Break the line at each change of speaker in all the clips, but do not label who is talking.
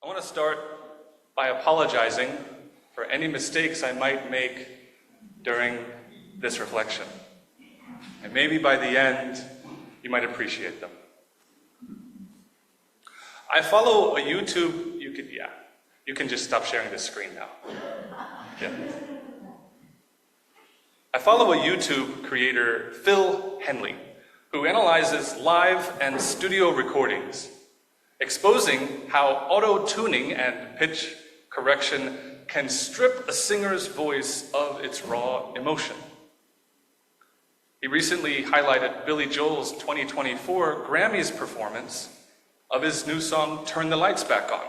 I want to start by apologizing for any mistakes I might make during this reflection. And maybe by the end, you might appreciate them. I follow a YouTube, you can just stop sharing this screen now. Yeah. I follow a YouTube creator, Phil Henley, who analyzes live and studio recordings, exposing how auto-tuning and pitch correction can strip a singer's voice of its raw emotion. He recently highlighted Billy Joel's 2024 Grammys performance of his new song, Turn the Lights Back On,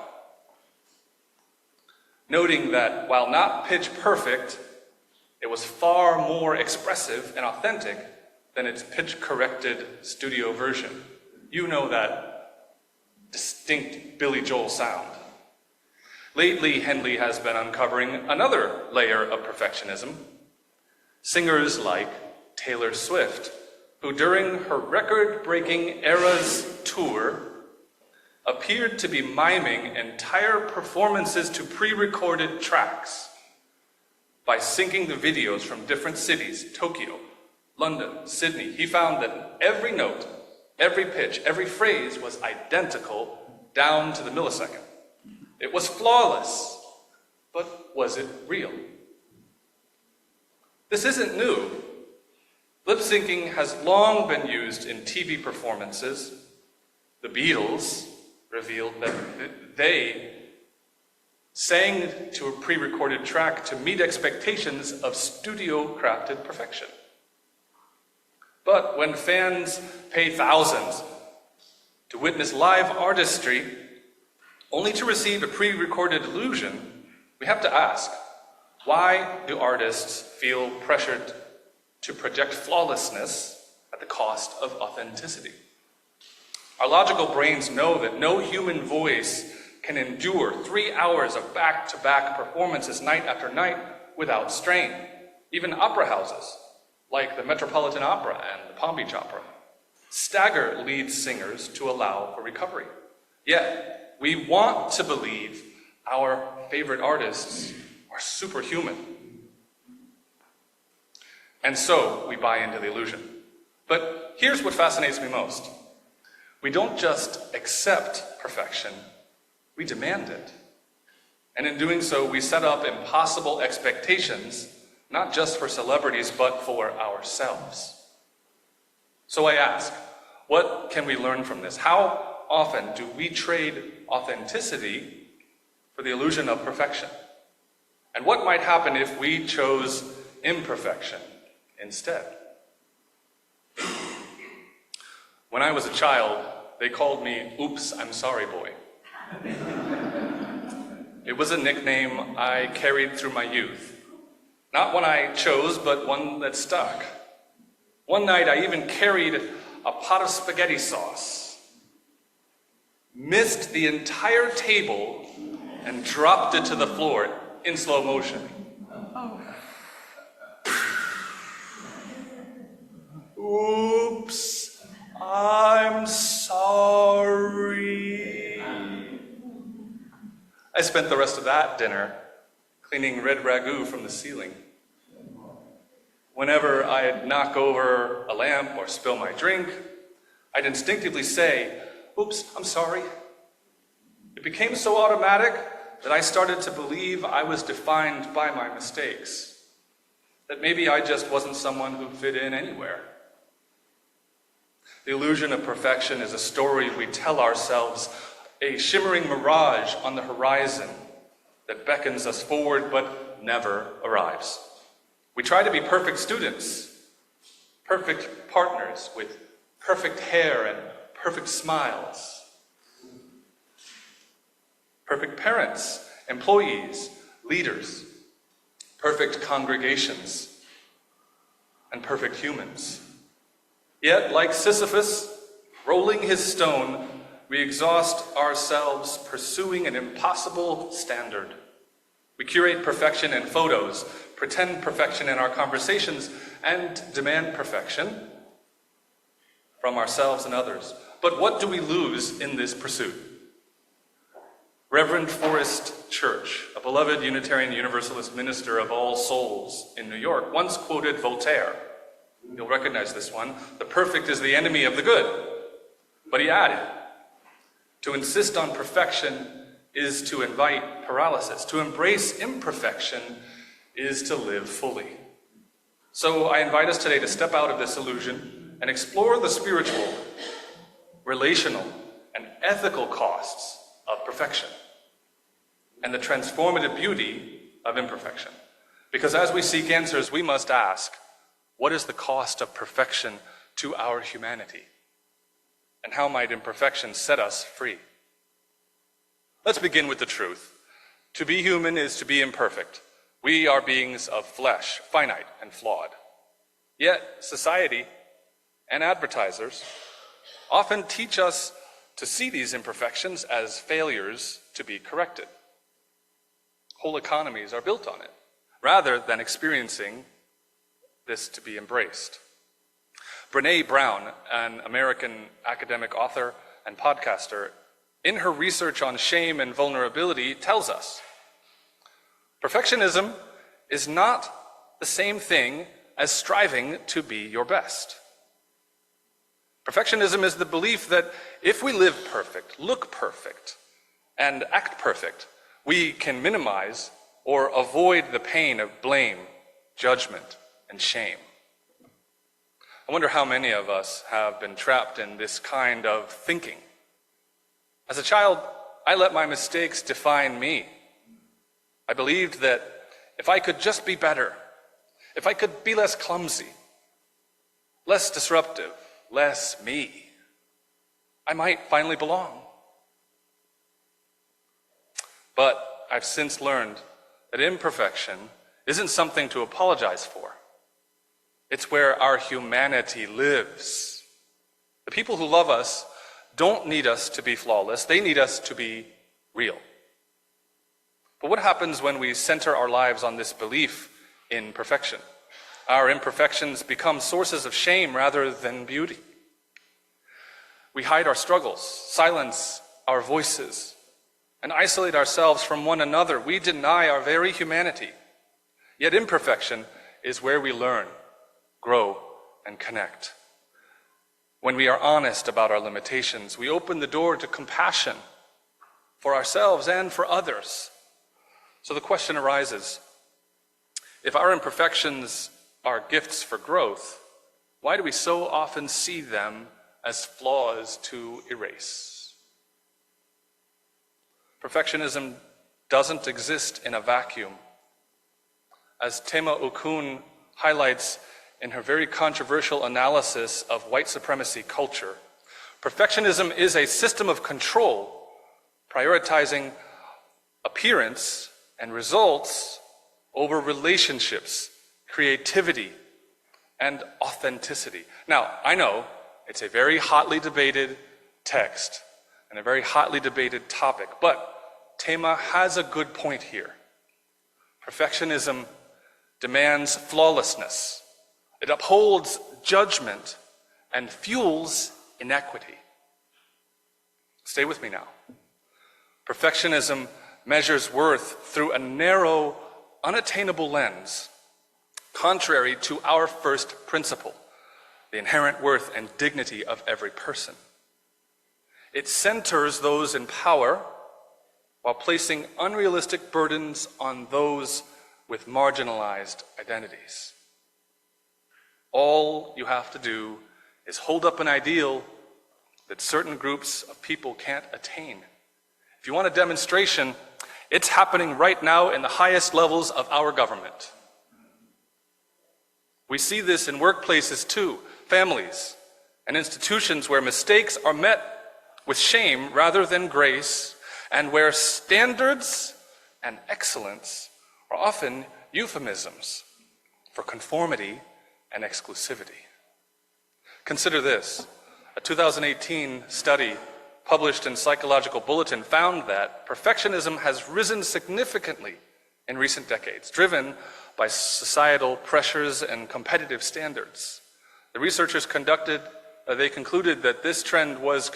noting that while not pitch perfect, it was far more expressive and authentic than its pitch-corrected studio version. You know that distinct Billy Joel sound. Lately, Henley has been uncovering another layer of perfectionism. Singers like Taylor Swift, who during her record-breaking Eras tour appeared to be miming entire performances to pre-recorded tracks by syncing the videos from different cities, Tokyo, London, Sydney. He found that every note, every pitch, every phrase was identical down to the millisecond. It was flawless, but was it real? This isn't new. Lip syncing has long been used in TV performances. The Beatles revealed that they sang to a pre-recorded track to meet expectations of studio-crafted perfection. But when fans pay thousands to witness live artistry, only to receive a pre-recorded illusion, we have to ask, why do artists feel pressured to project flawlessness at the cost of authenticity? Our logical brains know that no human voice can endure 3 hours of back-to-back performances night after night without strain. Even opera houses, like the Metropolitan Opera and the Palm Beach Opera, stagger lead singers to allow for recovery. Yet, we want to believe our favorite artists are superhuman. And so, we buy into the illusion. But here's what fascinates me most. We don't just accept perfection, we demand it. And in doing so, we set up impossible expectations, not just for celebrities, but for ourselves. So I ask, what can we learn from this? How often do we trade authenticity for the illusion of perfection? And what might happen if we chose imperfection instead? When I was a child, they called me Oops, I'm Sorry Boy. It was a nickname I carried through my youth. Not one I chose, but one that stuck. One night I even carried a pot of spaghetti sauce, missed the entire table, and dropped it to the floor in slow motion. Oops, I'm sorry. I spent the rest of that dinner cleaning red ragu from the ceiling. Whenever I'd knock over a lamp or spill my drink, I'd instinctively say, "Oops, I'm sorry." It became so automatic that I started to believe I was defined by my mistakes, that maybe I just wasn't someone who fit in anywhere. The illusion of perfection is a story we tell ourselves, a shimmering mirage on the horizon that beckons us forward but never arrives. We try to be perfect students, perfect partners with perfect hair and perfect smiles, perfect parents, employees, leaders, perfect congregations, and perfect humans. Yet, like Sisyphus, rolling his stone, we exhaust ourselves pursuing an impossible standard. We curate perfection in photos, pretend perfection in our conversations, and demand perfection from ourselves and others. But what do we lose in this pursuit? Reverend Forrest Church, a beloved Unitarian Universalist minister of All Souls in New York, once quoted Voltaire. You'll recognize this one. "The perfect is the enemy of the good." But he added, "To insist on perfection is to invite paralysis. To embrace imperfection is to live fully." So I invite us today to step out of this illusion and explore the spiritual, relational, and ethical costs of perfection and the transformative beauty of imperfection. Because as we seek answers, we must ask, what is the cost of perfection to our humanity? And how might imperfection set us free? Let's begin with the truth. To be human is to be imperfect. We are beings of flesh, finite and flawed. Yet society and advertisers often teach us to see these imperfections as failures to be corrected. Whole economies are built on it, rather than experiencing this to be embraced. Brené Brown, an American academic author and podcaster, in her research on shame and vulnerability tells us, perfectionism is not the same thing as striving to be your best. Perfectionism is the belief that if we live perfect, look perfect, and act perfect, we can minimize or avoid the pain of blame, judgment, and shame. I wonder how many of us have been trapped in this kind of thinking. As a child, I let my mistakes define me. I believed that if I could just be better, if I could be less clumsy, less disruptive, less me, I might finally belong. But I've since learned that imperfection isn't something to apologize for. It's where our humanity lives. The people who love us don't need us to be flawless. They need us to be real. But what happens when we center our lives on this belief in perfection? Our imperfections become sources of shame rather than beauty. We hide our struggles, silence our voices, and isolate ourselves from one another. We deny our very humanity. Yet imperfection is where we learn, grow, and connect. When we are honest about our limitations, we open the door to compassion for ourselves and for others. So the question arises, if our imperfections are gifts for growth, why do we so often see them as flaws to erase? Perfectionism doesn't exist in a vacuum. As Tema Okun highlights in her very controversial analysis of white supremacy culture, perfectionism is a system of control, prioritizing appearance and results over relationships, creativity, and authenticity. Now, I know it's a very hotly debated text and a very hotly debated topic, but Tema has a good point here. Perfectionism demands flawlessness. It upholds judgment and fuels inequity. Stay with me now. Perfectionism measures worth through a narrow, unattainable lens, contrary to our first principle, the inherent worth and dignity of every person. It centers those in power while placing unrealistic burdens on those with marginalized identities. All you have to do is hold up an ideal that certain groups of people can't attain. If you want a demonstration, it's happening right now in the highest levels of our government. We see this in workplaces too, families, and institutions where mistakes are met with shame rather than grace, and where standards and excellence are often euphemisms for conformity and exclusivity. Consider this. A 2018 study published in Psychological Bulletin found that perfectionism has risen significantly in recent decades, driven by societal pressures and competitive standards. The researchers concluded that this trend was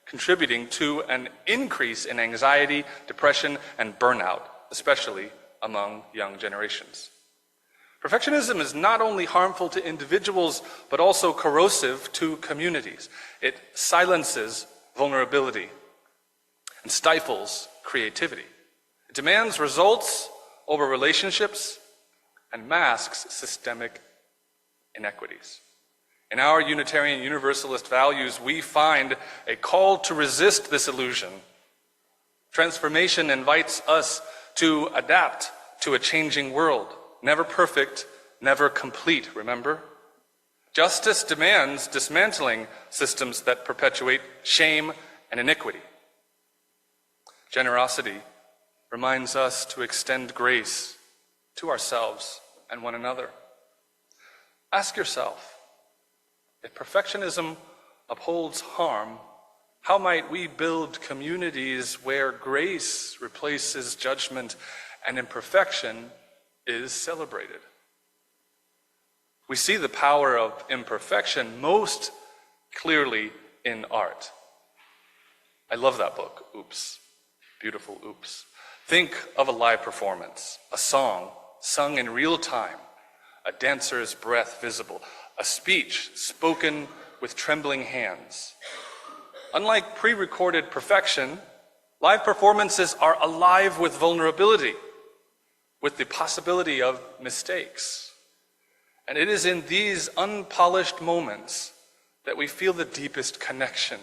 contributing to an increase in anxiety, depression, and burnout, especially among young generations. Perfectionism is not only harmful to individuals, but also corrosive to communities. It silences vulnerability and stifles creativity. It demands results over relationships and masks systemic inequities. In our Unitarian Universalist values, we find a call to resist this illusion. Transformation invites us to adapt to a changing world. Never perfect, never complete, remember? Justice demands dismantling systems that perpetuate shame and iniquity. Generosity reminds us to extend grace to ourselves and one another. Ask yourself, if perfectionism upholds harm, how might we build communities where grace replaces judgment and imperfection is celebrated? We see the power of imperfection most clearly in art. I love that book, Oops. Beautiful Oops. Think of a live performance, a song sung in real time, a dancer's breath visible, a speech spoken with trembling hands. Unlike pre-recorded perfection, live performances are alive with vulnerability, with the possibility of mistakes. And it is in these unpolished moments that we feel the deepest connection,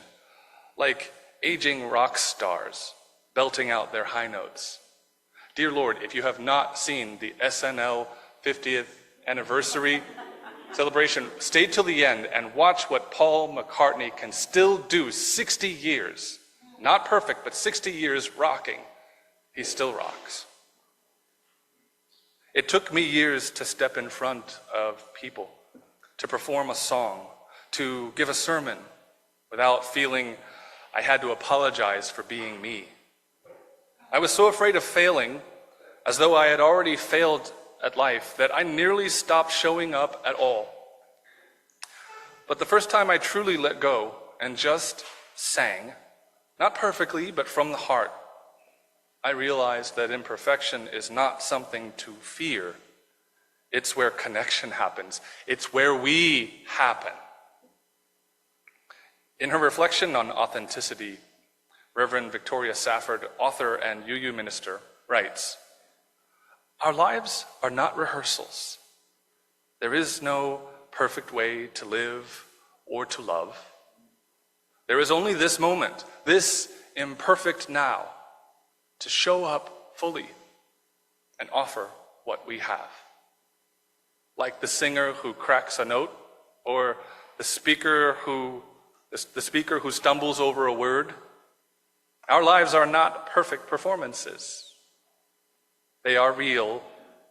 like aging rock stars belting out their high notes. Dear Lord, if you have not seen the SNL 50th anniversary celebration, stay till the end and watch what Paul McCartney can still do 60 years. Not perfect, but 60 years rocking. He still rocks. It took me years to step in front of people, to perform a song, to give a sermon without feeling I had to apologize for being me. I was so afraid of failing, as though I had already failed at life, that I nearly stopped showing up at all. But the first time I truly let go and just sang, not perfectly, but from the heart, I realized that imperfection is not something to fear. It's where connection happens. It's where we happen. In her reflection on authenticity, Reverend Victoria Safford, author and UU minister, writes, "Our lives are not rehearsals. There is no perfect way to live or to love. There is only this moment, this imperfect now, to show up fully and offer what we have. Like the singer who cracks a note, or the speaker who stumbles over a word, our lives are not perfect performances. They are real,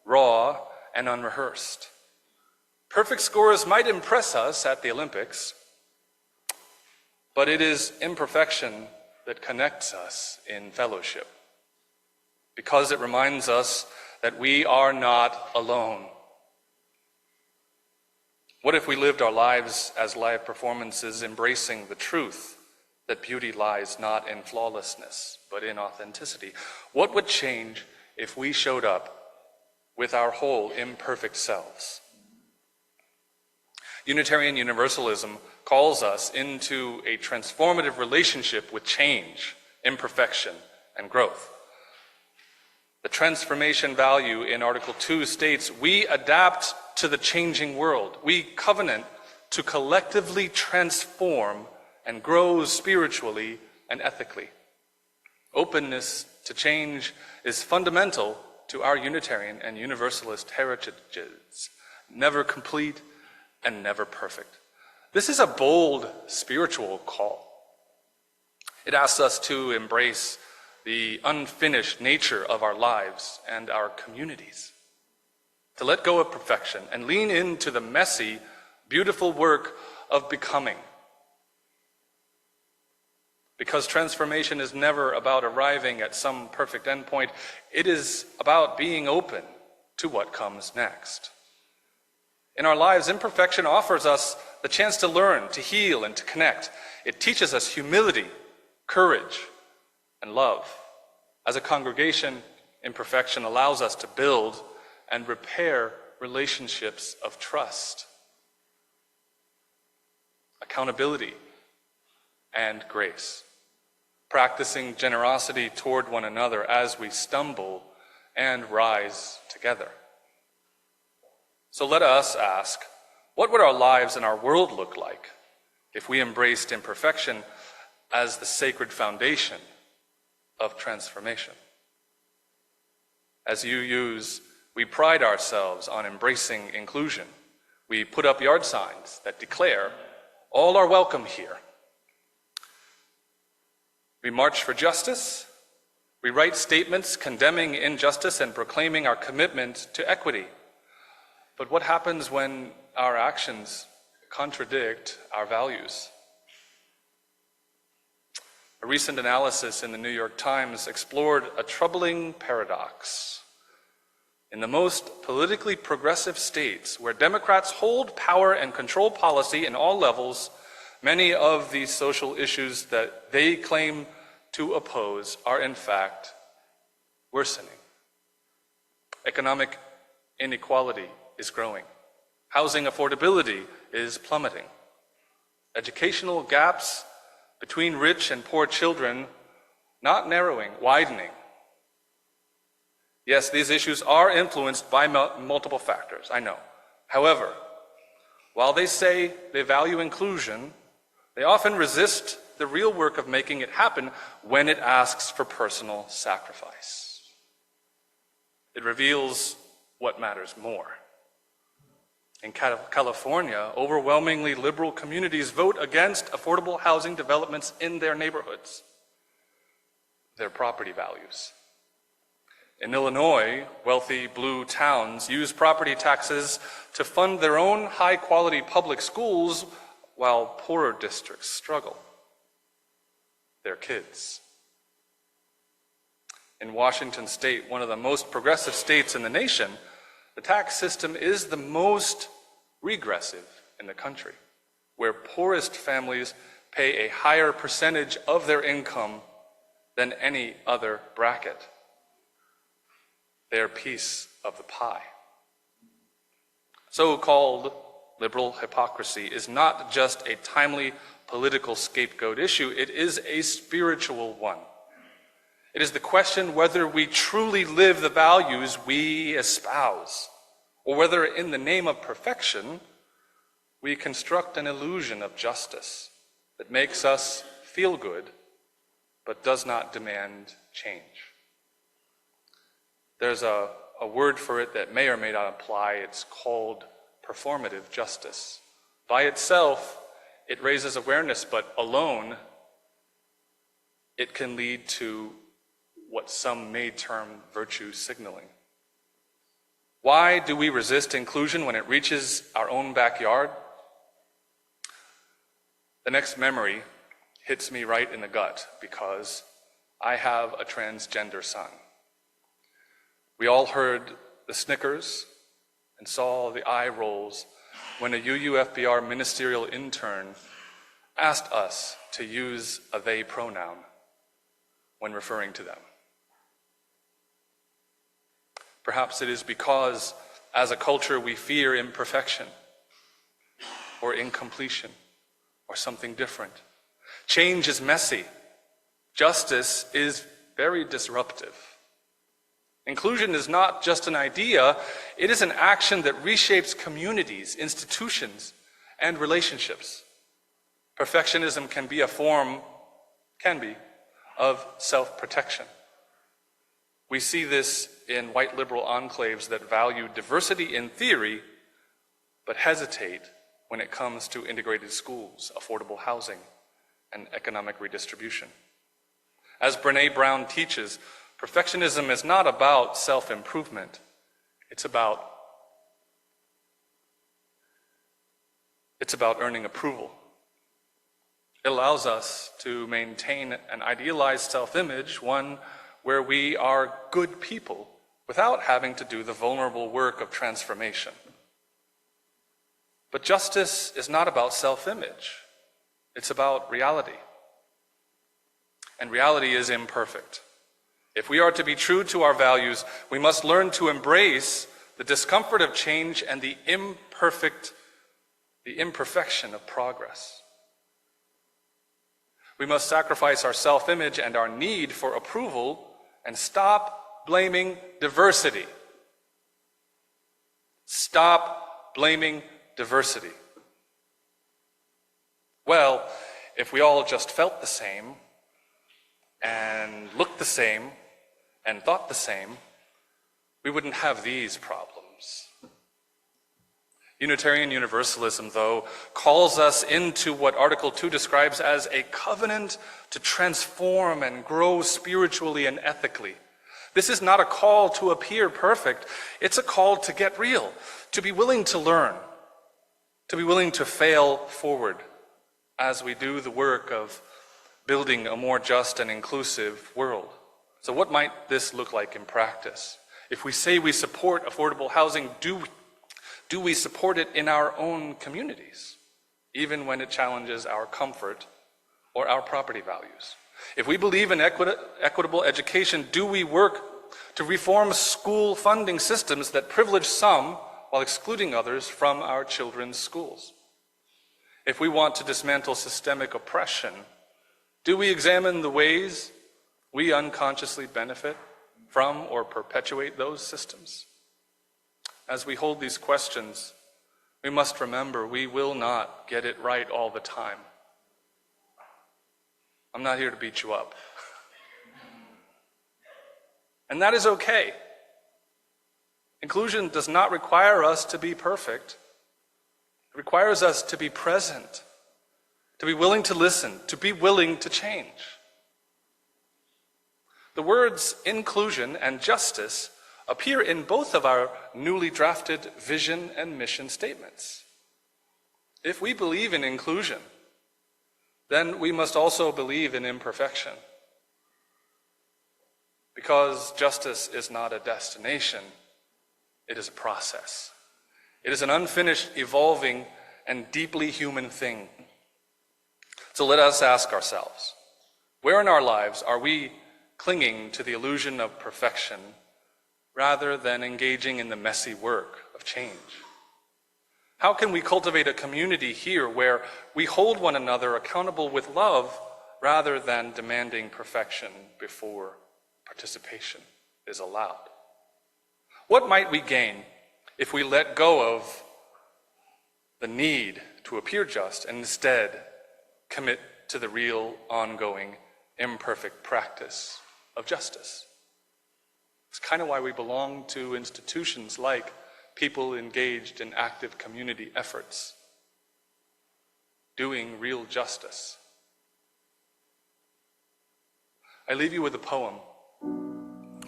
raw, and unrehearsed. Perfect scores might impress us at the Olympics, but it is imperfection that connects us in fellowship, because it reminds us that we are not alone. What if we lived our lives as live performances, embracing the truth that beauty lies not in flawlessness, but in authenticity? What would change if we showed up with our whole imperfect selves? Unitarian Universalism calls us into a transformative relationship with change, imperfection, and growth. The transformation value in Article 2 states, we adapt to the changing world. We covenant to collectively transform and grow spiritually and ethically. Openness to change is fundamental to our Unitarian and Universalist heritages, never complete and never perfect. This is a bold spiritual call. It asks us to embrace the unfinished nature of our lives and our communities, to let go of perfection and lean into the messy, beautiful work of becoming. Because transformation is never about arriving at some perfect endpoint, it is about being open to what comes next. In our lives, imperfection offers us the chance to learn, to heal, and to connect. It teaches us humility courage, and love. As a congregation, Imperfection allows us to build and repair relationships of trust, accountability, and grace, practicing generosity toward one another as we stumble and rise together. So let us ask, what would our lives and our world look like if we embraced imperfection as the sacred foundation of transformation? As UUs, we pride ourselves on embracing inclusion. We put up yard signs that declare, all are welcome here. We march for justice. We write statements condemning injustice and proclaiming our commitment to equity. But what happens when our actions contradict our values? A recent analysis in the New York Times explored a troubling paradox. In the most politically progressive states, where Democrats hold power and control policy in all levels, many of the social issues that they claim to oppose are in fact worsening. Economic inequality is growing. Housing affordability is plummeting. Educational gaps between rich and poor children not narrowing, widening. Yes, these issues are influenced by multiple factors, I know. However, while they say they value inclusion, they often resist the real work of making it happen when it asks for personal sacrifice. It reveals what matters more. In California, overwhelmingly liberal communities vote against affordable housing developments in their neighborhoods, their property values. In Illinois, wealthy blue towns use property taxes to fund their own high-quality public schools while poorer districts struggle. Their kids. In Washington state, one of the most progressive states in the nation, the tax system is the most regressive in the country, where poorest families pay a higher percentage of their income than any other bracket. Their piece of the pie. So-called liberal hypocrisy is not just a timely political scapegoat issue, it is a spiritual one. It is the question whether we truly live the values we espouse, or whether in the name of perfection, we construct an illusion of justice that makes us feel good, but does not demand change. There's a word for it that may or may not apply. It's called performative justice. By itself, it raises awareness, but alone, it can lead to what some may term virtue signaling. Why do we resist inclusion when it reaches our own backyard? The next memory hits me right in the gut because I have a transgender son. We all heard the snickers and saw the eye rolls when a UUFBR ministerial intern asked us to use a they pronoun when referring to them. Perhaps it is because, as a culture, we fear imperfection or incompletion or something different. Change is messy. Justice is very disruptive. Inclusion is not just an idea, it is an action that reshapes communities, institutions, and relationships. Perfectionism can be a form, of self-protection. We see this in white liberal enclaves that value diversity in theory, but hesitate when it comes to integrated schools, affordable housing, and economic redistribution. As Brené Brown teaches, perfectionism is not about self-improvement. It's about earning approval. It allows us to maintain an idealized self-image, one where we are good people without having to do the vulnerable work of transformation. But justice is not about self-image. It's about reality. and reality is imperfect. If we are to be true to our values, we must learn to embrace the discomfort of change and the imperfection of progress. We must sacrifice our self-image and our need for approval and stop blaming diversity. Stop blaming diversity. Well, if we all just felt the same and looked the same and thought the same, we wouldn't have these problems. Unitarian Universalism, though, calls us into what Article 2 describes as a covenant to transform and grow spiritually and ethically. This is not a call to appear perfect. It's a call to get real, to be willing to learn, to be willing to fail forward as we do the work of building a more just and inclusive world. So what might this look like in practice? If we say we support affordable housing, do we support it in our own communities, even when it challenges our comfort or our property values? If we believe in equitable education, do we work to reform school funding systems that privilege some while excluding others from our children's schools? If we want to dismantle systemic oppression, do we examine the ways we unconsciously benefit from or perpetuate those systems? As we hold these questions, we must remember we will not get it right all the time. I'm not here to beat you up. And that is okay. Inclusion does not require us to be perfect. It requires us to be present, to be willing to listen, to be willing to change. The words inclusion and justice appear in both of our newly drafted vision and mission statements. If we believe in inclusion, then we must also believe in imperfection. Because justice is not a destination, it is a process. It is an unfinished, evolving, and deeply human thing. So let us ask ourselves, where in our lives are we clinging to the illusion of perfection rather than engaging in the messy work of change? How can we cultivate a community here where we hold one another accountable with love rather than demanding perfection before participation is allowed? What might we gain if we let go of the need to appear just and instead commit to the real, ongoing, imperfect practice of justice? It's kind of why we belong to institutions like people engaged in active community efforts, doing real justice. I leave you with a poem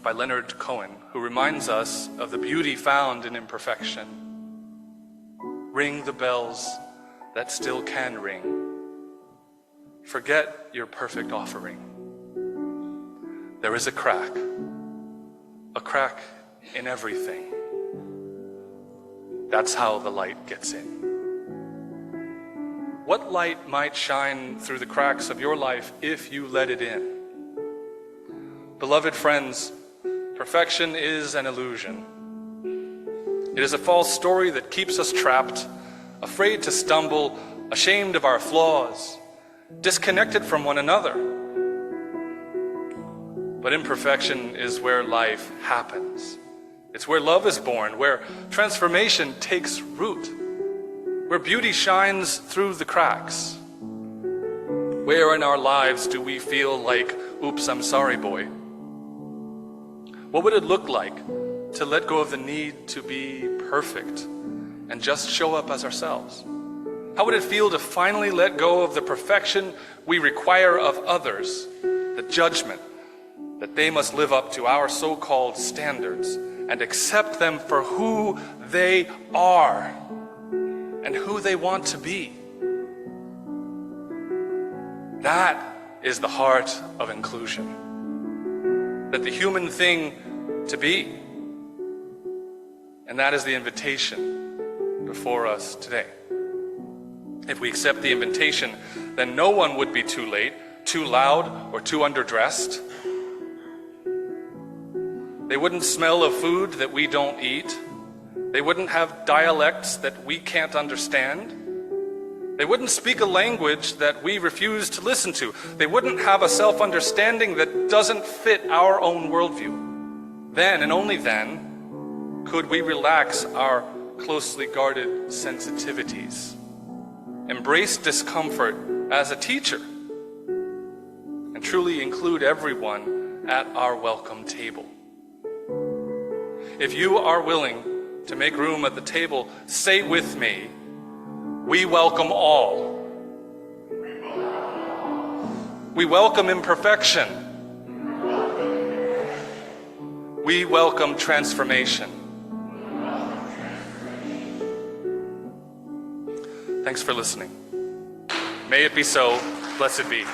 by Leonard Cohen, who reminds us of the beauty found in imperfection. Ring the bells that still can ring. Forget your perfect offering. There is a crack in everything. That's how the light gets in. What light might shine through the cracks of your life if you let it in? Beloved friends, perfection is an illusion. It is a false story that keeps us trapped, afraid to stumble, ashamed of our flaws, disconnected from one another. But imperfection is where life happens. It's where love is born, where transformation takes root, where beauty shines through the cracks. Where in our lives do we feel like, oops, I'm sorry, boy? What would it look like to let go of the need to be perfect and just show up as ourselves? How would it feel to finally let go of the perfection we require of others, the judgment that they must live up to our so-called standards, and accept them for who they are and who they want to be? That is the heart of inclusion. That the human thing to be. And that is the invitation before us today. If we accept the invitation, then no one would be too late, too loud or too underdressed. They wouldn't smell of food that we don't eat. They wouldn't have dialects that we can't understand. They wouldn't speak a language that we refuse to listen to. They wouldn't have a self-understanding that doesn't fit our own worldview. Then, and only then, could we relax our closely guarded sensitivities, embrace discomfort as a teacher, and truly include everyone at our welcome table. If you are willing to make room at the table, say with me, we welcome all. We welcome imperfection. We welcome transformation. Thanks for listening. May it be so. Blessed be.